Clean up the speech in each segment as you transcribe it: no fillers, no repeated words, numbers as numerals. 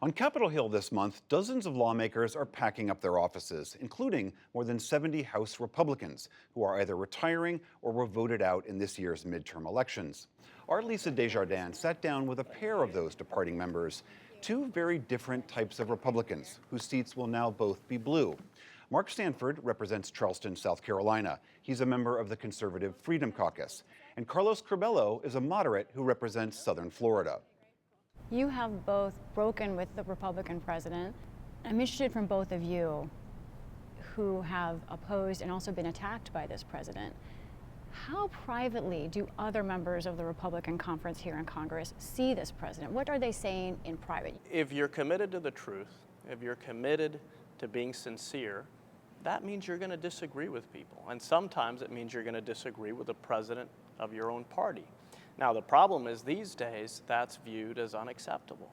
On Capitol Hill this month, dozens of lawmakers are packing up their offices, including more than 70 House Republicans who are either retiring or were voted out in this year's midterm elections. Our Lisa Desjardins sat down with a pair of those departing members, two very different types of Republicans whose seats will now both be blue. Mark Stanford represents Charleston, South Carolina. He's a member of the Conservative Freedom Caucus. And Carlos Curbelo is a moderate who represents Southern Florida. You have both broken with the Republican president. I'm interested from both of you who have opposed and also been attacked by this president. How privately do other members of the Republican conference here in Congress see this president? What are they saying in private? If you're committed to the truth, if you're committed to being sincere, that means you're going to disagree with people. And sometimes it means you're going to disagree with the president of your own party. Now, the problem is these days that's viewed as unacceptable.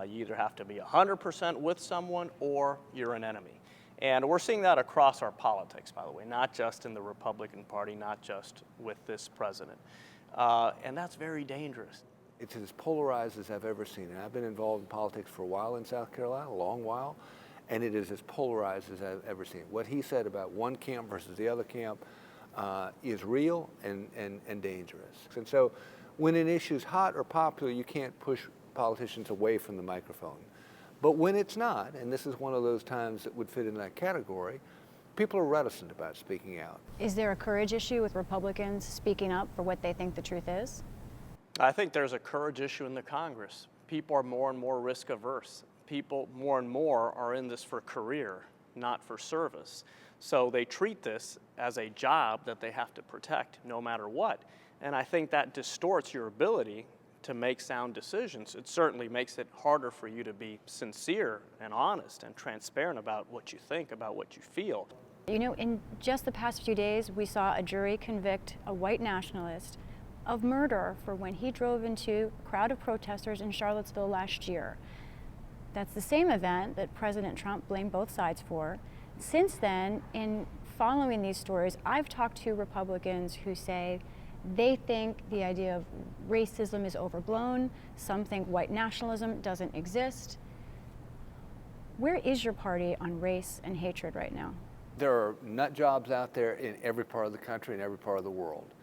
You either have to be 100% with someone or you're an enemy. And we're seeing that across our politics, by the way, not just in the Republican Party, not just with this president. And that's very dangerous. It's as polarized as I've ever seen it. I've been involved in politics for a while in South Carolina, a long while, and it is as polarized as I've ever seen. What he said about one camp versus the other camp is real and dangerous. And so when an issue's hot or popular, you can't push politicians away from the microphone. But when it's not, and this is one of those times that would fit in that category, people are reticent about speaking out. Is there a courage issue with Republicans speaking up for what they think the truth is? I think there's a courage issue in the Congress. People are more and more risk averse. People more and more are in this for career, not for service. So they treat this as a job that they have to protect no matter what. And I think that distorts your ability to make sound decisions. It certainly makes it harder for you to be sincere and honest and transparent about what you think, about what you feel. You know, in just the past few days, we saw a jury convict a white nationalist of murder for when he drove into a crowd of protesters in Charlottesville last year. That's the same event that President Trump blamed both sides for. Since then, in following these stories, I've talked to Republicans who say they think the idea of racism is overblown. Some think white nationalism doesn't exist. Where is your party on race and hatred right now? There are nut jobs out there in every part of the country and every part of the world.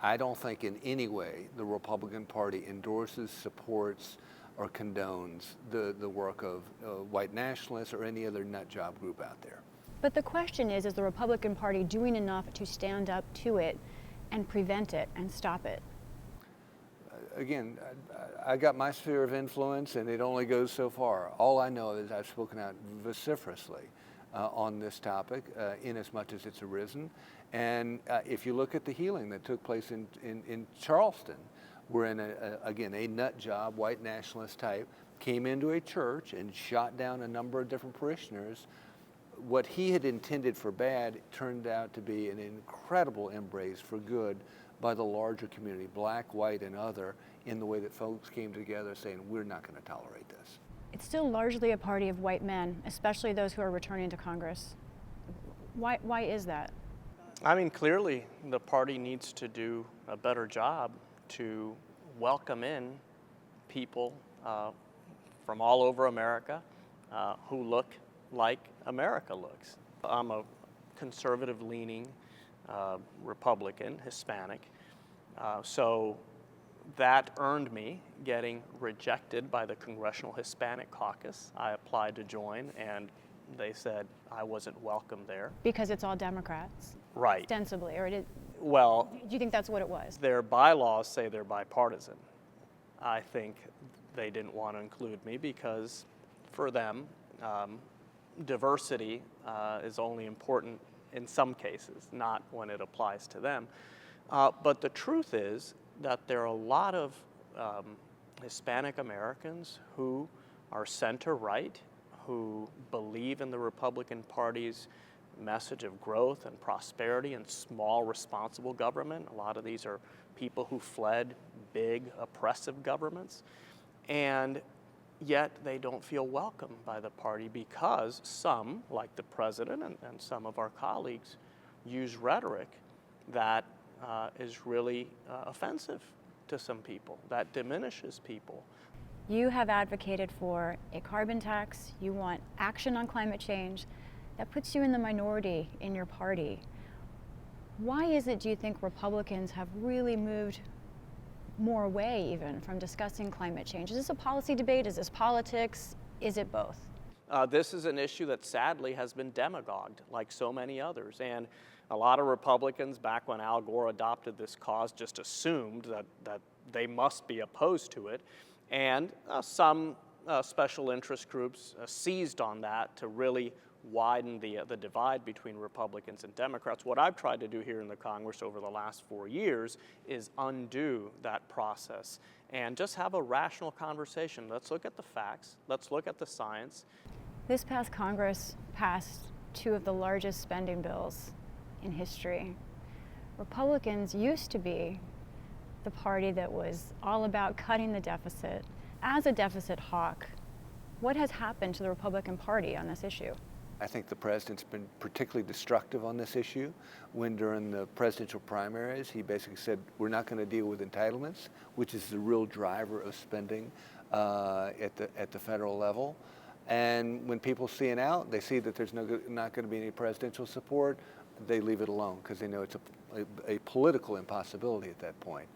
I don't think in any way the Republican Party endorses, supports, or condones the work of white nationalists or any other nut job group out there. But the question is the Republican Party doing enough to stand up to it and prevent it and stop it? Again, I got my sphere of influence and it only goes so far. All I know is I've spoken out vociferously on this topic in as much as it's arisen. And if you look at the healing that took place in Charleston, where again, a nut job, white nationalist type, came into a church and shot down a number of different parishioners. What he had intended for bad turned out to be an incredible embrace for good by the larger community, black, white, and other, in the way that folks came together saying, we're not going to tolerate this. It's still largely a party of white men, especially those who are returning to Congress. Why is that? I mean, clearly the party needs to do a better job to welcome in people from all over America who look like America looks. I'm a conservative-leaning Republican, Hispanic, so that earned me getting rejected by the Congressional Hispanic Caucus. I applied to join, and they said I wasn't welcome there. Because it's all Democrats? Right. Ostensibly, or well, do you think that's what it was? Their bylaws say they're bipartisan. I think they didn't want to include me because for them, diversity is only important in some cases, not when it applies to them. But the truth is that there are a lot of Hispanic Americans who are center-right, who believe in the Republican Party's message of growth and prosperity and small, responsible government. A lot of these are people who fled big, oppressive governments. And yet they don't feel welcome by the party because some, like the president and some of our colleagues, use rhetoric that is really offensive to some people, that diminishes people. You have advocated for a carbon tax. You want action on climate change. That puts you in the minority in your party. Why is it, do you think, Republicans have really moved more away even from discussing climate change? Is this a policy debate? Is this politics? Is it both? This is an issue that sadly has been demagogued like so many others. And a lot of Republicans, back when Al Gore adopted this cause, just assumed that they must be opposed to it. And some special interest groups seized on that to really widen the divide between Republicans and Democrats. What I've tried to do here in the Congress over the last 4 years is undo that process and just have a rational conversation. Let's look at the facts. Let's look at the science. This past Congress passed two of the largest spending bills in history. Republicans used to be the party that was all about cutting the deficit. As a deficit hawk, what has happened to the Republican Party on this issue? I think the president's been particularly destructive on this issue when during the presidential primaries he basically said we're not going to deal with entitlements, which is the real driver of spending at the federal level. And when people see it out, they see that there's not going to be any presidential support, they leave it alone because they know it's a political impossibility at that point.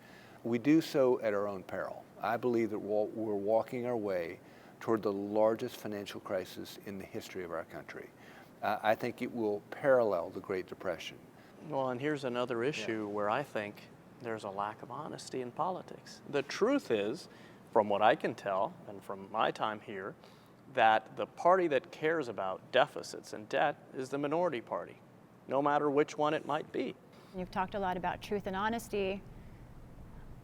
We do so at our own peril. I believe that we're walking our way toward the largest financial crisis in the history of our country. I think it will parallel the Great Depression. Well, and here's another issue where I think there's a lack of honesty in politics. The truth is, from what I can tell, and from my time here, that the party that cares about deficits and debt is the minority party, no matter which one it might be. You've talked a lot about truth and honesty.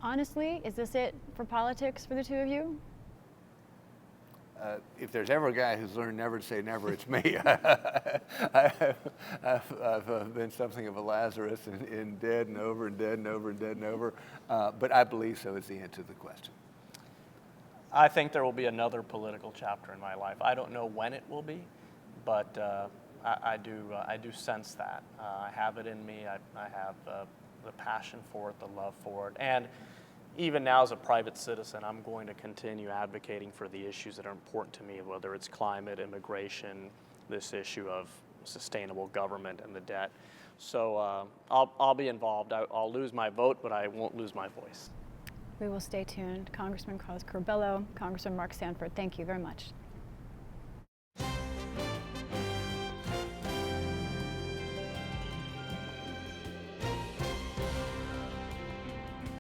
Honestly, is this it for politics for the two of you? If there's ever a guy who's learned never to say never, it's me. I've been something of a Lazarus in dead and over and dead and over and dead and over. But I believe so is the answer to the question. I think there will be another political chapter in my life. I don't know when it will be, but I do sense that. I have it in me. I have the passion for it, the love for it. And even now as a private citizen, I'm going to continue advocating for the issues that are important to me, whether it's climate, immigration, this issue of sustainable government and the debt. So I'll be involved. I'll lose my vote, but I won't lose my voice. We will stay tuned. Congressman Carlos Curbelo, Congressman Mark Sanford, thank you very much.